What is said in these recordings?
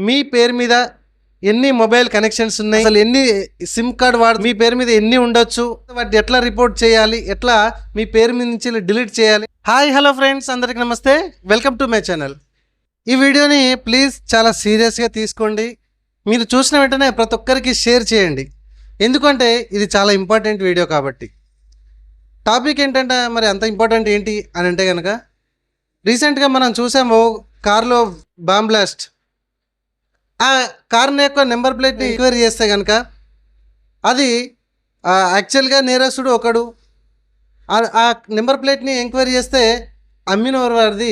మీ పేరు మీద ఎన్ని మొబైల్ కనెక్షన్స్ ఉన్నాయి, అసలు ఎన్ని సిమ్ కార్డ్ మీ పేరు మీద ఎన్ని ఉండొచ్చు, వాటిని ఎట్లా రిపోర్ట్ చేయాలి, ఎట్లా మీ పేరు మీద నుంచి డిలీట్ చేయాలి. హాయ్ హలో ఫ్రెండ్స్, అందరికి నమస్తే, వెల్కమ్ టు మై ఛానల్. ఈ వీడియోని ప్లీజ్ చాలా సీరియస్గా తీసుకోండి. మీరు చూసిన వెంటనే ప్రతి ఒక్కరికి షేర్ చేయండి, ఎందుకంటే ఇది చాలా ఇంపార్టెంట్ వీడియో కాబట్టి. టాపిక్ ఏంటంటే మరి అంత ఇంపార్టెంట్ ఏంటి అని అంటే కనుక, రీసెంట్గా మనం చూసాము కార్లో బాంబ్ బ్లాస్ట్. ఆ కార్ని యొక్క నెంబర్ ప్లేట్ని ఎంక్వైరీ చేస్తే కనుక అది యాక్చువల్గా నేరస్తుడు ఒకడు. ఆ నెంబర్ ప్లేట్ని ఎంక్వైరీ చేస్తే అమ్మిన వారిది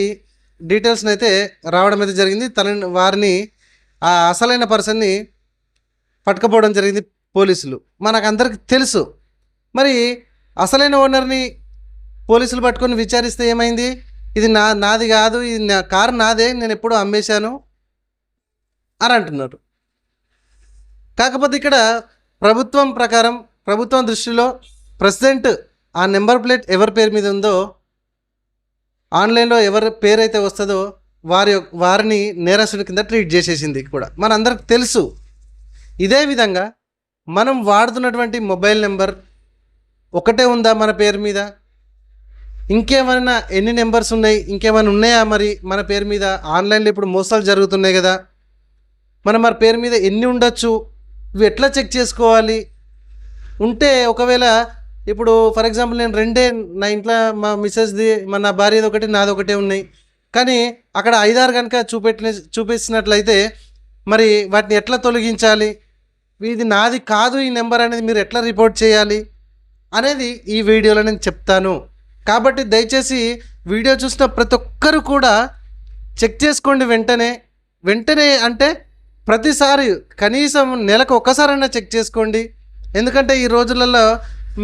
డీటెయిల్స్ని అయితే రావడం అయితే జరిగింది. వారిని ఆ అసలైన పర్సన్ని పట్టుకపోవడం జరిగింది పోలీసులు. మనకు అందరికి తెలుసు. మరి అసలైన ఓనర్ని పోలీసులు పట్టుకొని విచారిస్తే ఏమైంది, ఇది నాది కాదు, ఇది కారు నాదే, నేను ఎప్పుడూ అమ్మేశాను అని అంటున్నారు. కాకపోతే ఇక్కడ ప్రభుత్వం ప్రకారం, ప్రభుత్వం దృష్టిలో ప్రెసిడెంట్ ఆ నెంబర్ ప్లేట్ ఎవరి పేరు మీద ఉందో, ఆన్లైన్లో ఎవరి పేరు అయితే వస్తుందో వారిని నేరస్తుడి కింద ట్రీట్ చేసేసింది కూడా మనందరికి తెలుసు. ఇదే విధంగా మనం వాడుతున్నటువంటి మొబైల్ నెంబర్ ఒకటే ఉందా మన పేరు మీద, ఇంకేమైనా ఎన్ని నెంబర్స్ ఉన్నాయి, ఇంకేమైనా ఉన్నాయా మరి మన పేరు మీద? ఆన్లైన్లో ఇప్పుడు మోసాలు జరుగుతున్నాయి కదా, మన పేరు మీద ఎన్ని ఉండొచ్చు, ఇవి ఎట్లా చెక్ చేసుకోవాలి? ఉంటే ఒకవేళ ఇప్పుడు ఫర్ ఎగ్జాంపుల్ నేను నా ఇంట్లో మా మిస్సెస్ది, నా భార్యది ఒకటి, నాది ఒకటే ఉన్నాయి, కానీ అక్కడ 5-6 కనుక చూపించినట్లయితే మరి వాటిని ఎట్లా తొలగించాలి, ఇది నాది కాదు ఈ నెంబర్ అనేది మీరు ఎట్లా రిపోర్ట్ చేయాలి అనేది ఈ వీడియోలో నేను చెప్తాను. కాబట్టి దయచేసి వీడియో చూసిన ప్రతి ఒక్కరు కూడా చెక్ చేసుకోండి వెంటనే అంటే ప్రతిసారి కనీసం నెలకు ఒక్కసారైనా చెక్ చేసుకోండి. ఎందుకంటే ఈ రోజులలో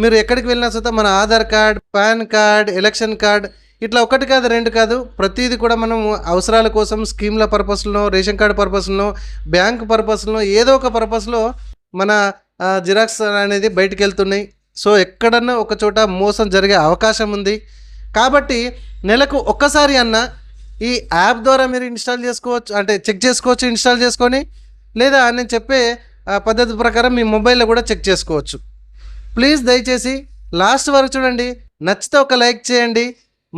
మీరు ఎక్కడికి వెళ్ళినా సరే మన Aadhaar card, pan card, election card, ఇట్లా ఒకటి కాదు, 2 కాదు, ప్రతిదీ కూడా మనం అవసరాల కోసం, స్కీమ్ల పర్పస్లో, రేషన్ కార్డు పర్పస్లో, బ్యాంక్ పర్పస్లో, ఏదో ఒక పర్పస్లో మన జిరాక్స్ అనేది బయటికి వెళ్తున్నాయి. సో ఎక్కడన్నా ఒక చోట మోసం జరిగే అవకాశం ఉంది. కాబట్టి నెలకు ఒక్కసారి అన్న ఈ యాప్ ద్వారా మీరు ఇన్స్టాల్ చేసుకోవచ్చు, అంటే చెక్ చేసుకోవచ్చు, ఇన్స్టాల్ చేసుకొని, లేదా నేను చెప్పే పద్ధతి ప్రకారం మీ మొబైల్లో కూడా చెక్ చేసుకోవచ్చు. ప్లీజ్ దయచేసి లాస్ట్ వరకు చూడండి. నచ్చితే ఒక లైక్ చేయండి,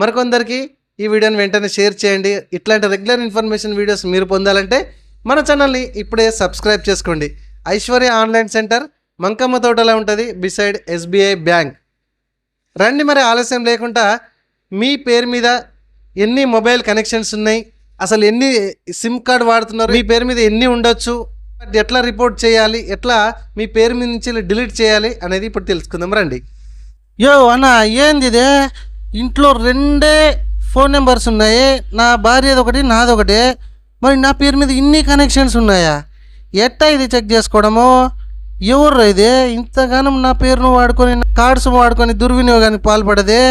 మరికొందరికి ఈ వీడియోని వెంటనే షేర్ చేయండి. ఇట్లాంటి రెగ్యులర్ ఇన్ఫర్మేషన్ వీడియోస్ మీరు పొందాలంటే మన ఛానల్ని ఇప్పుడే సబ్స్క్రైబ్ చేసుకోండి. ఐశ్వర్య ఆన్లైన్ సెంటర్ మంకమ్మ తోటలా ఉంటుంది, బిసైడ్ SBI బ్యాంక్. రండి, మరి ఆలస్యం లేకుండా మీ పేరు మీద ఎన్ని మొబైల్ కనెక్షన్స్ ఉన్నాయి, అసలు ఎన్ని సిమ్ కార్డ్ వాడుతున్నారు, మీ పేరు మీద ఎన్ని ఉండొచ్చు, ఎట్లా రిపోర్ట్ చేయాలి, ఎట్లా మీ పేరు మీద నుంచి డిలీట్ చేయాలి అనేది ఇప్పుడు తెలుసుకుందాం రండి. అన్న ఏంది ఇదే, ఇంట్లో 2 ఫోన్ నెంబర్స్ ఉన్నాయి, నా భార్యది ఒకటి, నాది ఒకటి, మరి నా పేరు మీద ఇన్ని కనెక్షన్స్ ఉన్నాయా? ఎట్టా ఇది చెక్ చేసుకోవడము? ఎవరు ఇదే ఇంతగానం నా పేరును వాడుకొని, కార్డ్స్ వాడుకొని దుర్వినియోగానికి పాల్పడదే?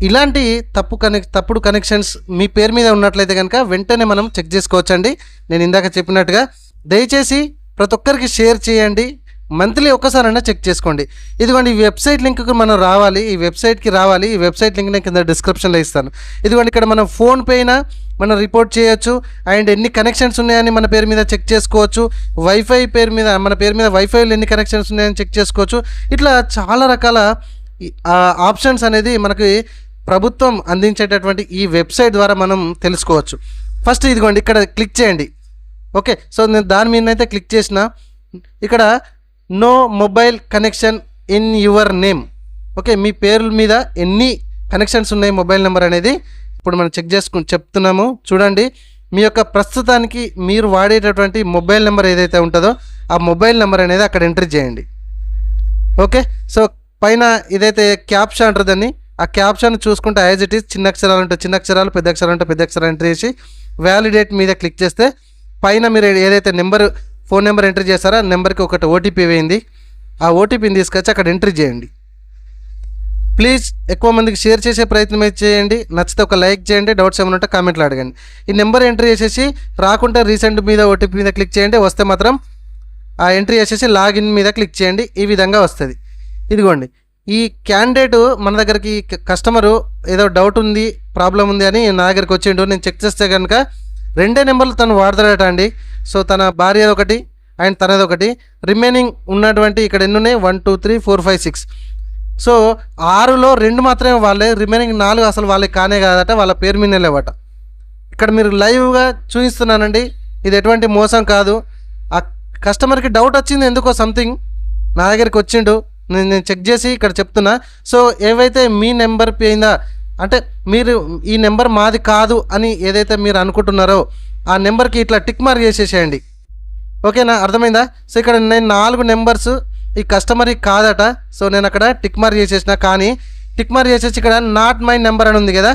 ఇలాంటి తప్పుడు కనెక్షన్స్ మీ పేరు మీద ఉన్నట్లయితే కనుక వెంటనే మనం చెక్ చేసుకోవచ్చండి. నేను ఇందాక చెప్పినట్టుగా దయచేసి ప్రతి ఒక్కరికి షేర్ చేయండి. మంత్లీ ఒక్కసారైనా చెక్ చేసుకోండి. ఇదిగోండి, ఈ వెబ్సైట్ లింక్కి మనం రావాలి, ఈ వెబ్సైట్కి రావాలి. ఈ వెబ్సైట్ లింక్ నేను కింద డిస్క్రిప్షన్లో ఇస్తాను. ఇదిగోండి, ఇక్కడ మనం ఫోన్పేన మనం రిపోర్ట్ చేయొచ్చు, అండ్ ఎన్ని కనెక్షన్స్ ఉన్నాయని మన పేరు మీద చెక్ చేసుకోవచ్చు. వైఫై పేరు మీద, మన పేరు మీద వైఫైలో ఎన్ని కనెక్షన్స్ ఉన్నాయని చెక్ చేసుకోవచ్చు. ఇట్లా చాలా రకాల ఆప్షన్స్ అనేది మనకి ప్రభుత్వం అందించేటటువంటి ఈ వెబ్సైట్ ద్వారా మనం తెలుసుకోవచ్చు. ఫస్ట్ ఇదిగోండి, ఇక్కడ క్లిక్ చేయండి. ఓకే, సో నేను దాని మీద అయితే క్లిక్ చేసిన, ఇక్కడ no mobile connection in your name. Okay, మీ పేర్ల మీద ఎన్ని కనెక్షన్స్ ఉన్నాయి మొబైల్ నెంబర్ అనేది ఇప్పుడు మనం చెక్ చేసుకుని చెప్తున్నాము. చూడండి, మీ యొక్క ప్రస్తుతానికి మీరు వాడేటటువంటి మొబైల్ నెంబర్ ఏదైతే ఉంటుందో ఆ మొబైల్ నెంబర్ అనేది అక్కడ ఎంట్రీ చేయండి. ఓకే, సో పైన ఇదైతే క్యాప్షా అంటుందని, ఆ క్యాప్షాను చూసుకుంటే యాజ్ ఇట్ ఈస్ చిన్న అక్షరాలు ఉంటే చిన్న అక్షరాలు, పెద్ద అక్షరాలు ఉంటే పెద్ద అక్షరాలు ఎంట్రీ చేసి వ్యాలిడేట్ మీద క్లిక్ చేస్తే పైన మీరు ఏదైతే ఫోన్ నెంబర్ ఎంట్రీ చేస్తారో ఆ నెంబర్కి ఒకటి ఓటీపీ వేయింది. ఆ ఓటీపీని తీసుకొచ్చి అక్కడ ఎంట్రీ చేయండి. ప్లీజ్ ఎక్కువ మందికి షేర్ చేసే ప్రయత్నం అయితే చేయండి. నచ్చితే ఒక లైక్ చేయండి, డౌట్స్ ఏమైనా ఉంటే కామెంట్లో అడగండి. ఈ నెంబర్ ఎంట్రీ చేసేసి రాకుంటే రీసెంట్ మీద ఓటీపీ మీద క్లిక్ చేయండి. వస్తే మాత్రం ఆ ఎంట్రీ చేసేసి లాగిన్ మీద క్లిక్ చేయండి. ఈ విధంగా వస్తుంది. ఇదిగోండి, ఈ క్యాండిడేట్ మన దగ్గరికి కస్టమరు ఏదో డౌట్ ఉంది, ప్రాబ్లం ఉంది అని నా దగ్గరికి వచ్చిండు. నేను చెక్ చేస్తే కనుక 2 నెంబర్లు తను వాడతాడట అండి. సో తన భార్యది ఒకటి అండ్ తనది ఒకటి, రిమైనింగ్ ఉన్నటువంటి ఇక్కడ ఎన్ని ఉన్నాయి 1 2 3 4 5 6. సో 6లో 2 మాత్రమే వాళ్ళే, రిమైనింగ్ 4 అసలు వాళ్ళే కానే కాదట, వాళ్ళ పేరు మీద లేవట. ఇక్కడ మీరు లైవ్గా చూపిస్తున్నానండి, ఇది ఎటువంటి మోసం కాదు. ఆ కస్టమర్కి డౌట్ వచ్చింది ఎందుకో సంథింగ్, నా దగ్గరికి వచ్చిండు, నేను చెక్ చేసి ఇక్కడ చెప్తున్నా. సో ఏవైతే మీ నెంబర్ పోయిందా అంటే మీరు ఈ నెంబర్ మాది కాదు అని ఏదైతే మీరు అనుకుంటున్నారో ఆ నెంబర్కి ఇట్లా టిక్ మార్క్ చేసేసేయండి. ఓకేనా, అర్థమైందా? సో ఇక్కడ నేను 4 నెంబర్స్ ఈ కస్టమర్కి కాదట, సో నేను అక్కడ టిక్ మార్క్ చేసేసిన. కానీ టిక్ మార్క్ చేసేసి ఇక్కడ నాట్ మై నెంబర్ అని ఉంది కదా,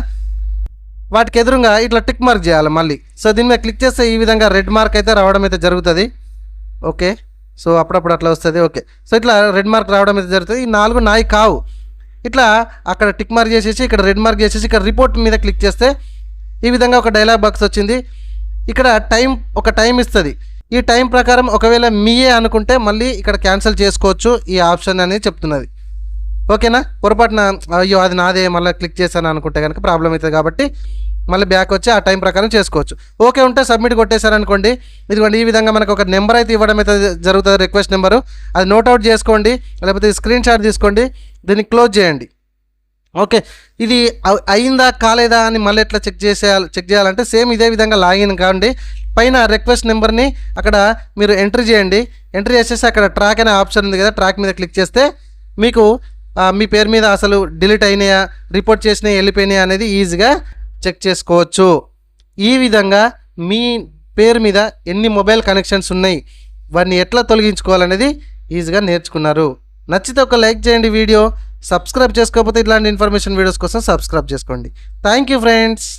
వాటికి ఎదురుగా ఇట్లా టిక్ మార్క్ చేయాలి మళ్ళీ. సో దీని మీద క్లిక్ చేస్తే ఈ విధంగా రెడ్ మార్క్ అయితే రావడం అయితే జరుగుతుంది. ఓకే, సో అప్పుడప్పుడు అట్లా వస్తుంది. ఓకే, సో ఇట్లా రెడ్ మార్క్ రావడం అయితే జరుగుతుంది. ఈ 4 నాయి కావు. ఇట్లా అక్కడ టిక్ మార్క్ చేసేసి ఇక్కడ రెడ్ మార్క్ చేసేసి ఇక్కడ రిపోర్ట్ మీద క్లిక్ చేస్తే ఈ విధంగా ఒక డైలాగ్ బాక్స్ వచ్చింది. ఇక్కడ ఒక టైం ఇస్తుంది. ఈ టైం ప్రకారం ఒకవేళ మీయే అనుకుంటే మళ్ళీ ఇక్కడ క్యాన్సిల్ చేసుకోవచ్చు ఈ ఆప్షన్ అనేది చెప్తున్నది. ఓకేనా, పొరపాటున అయ్యో అది నాదే మళ్ళీ క్లిక్ చేశాను అనుకుంటే కనుక ప్రాబ్లం అవుతుంది. కాబట్టి మళ్ళీ బ్యాక్ వచ్చి ఆ టైం ప్రకారం చేసుకోవచ్చు. ఓకే ఉంటే సబ్మిట్ కొట్టేశారనుకోండి, ఇదిగోండి ఈ విధంగా మనకు ఒక నెంబర్ అయితే ఇవ్వడం అయితే జరుగుతుంది, రిక్వెస్ట్ నెంబరు. అది నోట్అవుట్ చేసుకోండి, లేకపోతే స్క్రీన్ షాట్ తీసుకోండి, దీన్ని క్లోజ్ చేయండి. ఓకే, ఇది అయిందా కాలేదా అని మళ్ళీ ఎట్లా చెక్ చేయాలంటే సేమ్ ఇదే విధంగా లాగిన్ కావండి. పైన రిక్వెస్ట్ నెంబర్ని అక్కడ మీరు ఎంట్రీ చేయండి. ఎంట్రీ చేసేసి అక్కడ ట్రాక్ అనే ఆప్షన్ ఉంది కదా, ట్రాక్ మీద క్లిక్ చేస్తే మీకు మీ పేరు మీద అసలు డిలీట్ అయినాయా, రిపోర్ట్ చేసినాయి, వెళ్ళిపోయినాయా అనేది ఈజీగా చెక్ చేసుకోవచ్చు. ఈ విధంగా మీ పేరు మీద ఎన్ని మొబైల్ కనెక్షన్స్ ఉన్నాయి, వాటిని ఎట్లా తొలగించుకోవాలనేది ఈజీగా నేర్చుకున్నారు. నచ్చితే ఒక లైక్ చేయండి వీడియో, సబ్స్క్రైబ్ చేసుకోకపోతే ఇట్లాంటి ఇన్ఫర్మేషన్ వీడియోస్ కోసం సబ్స్క్రైబ్ చేసుకోండి. Thank you friends.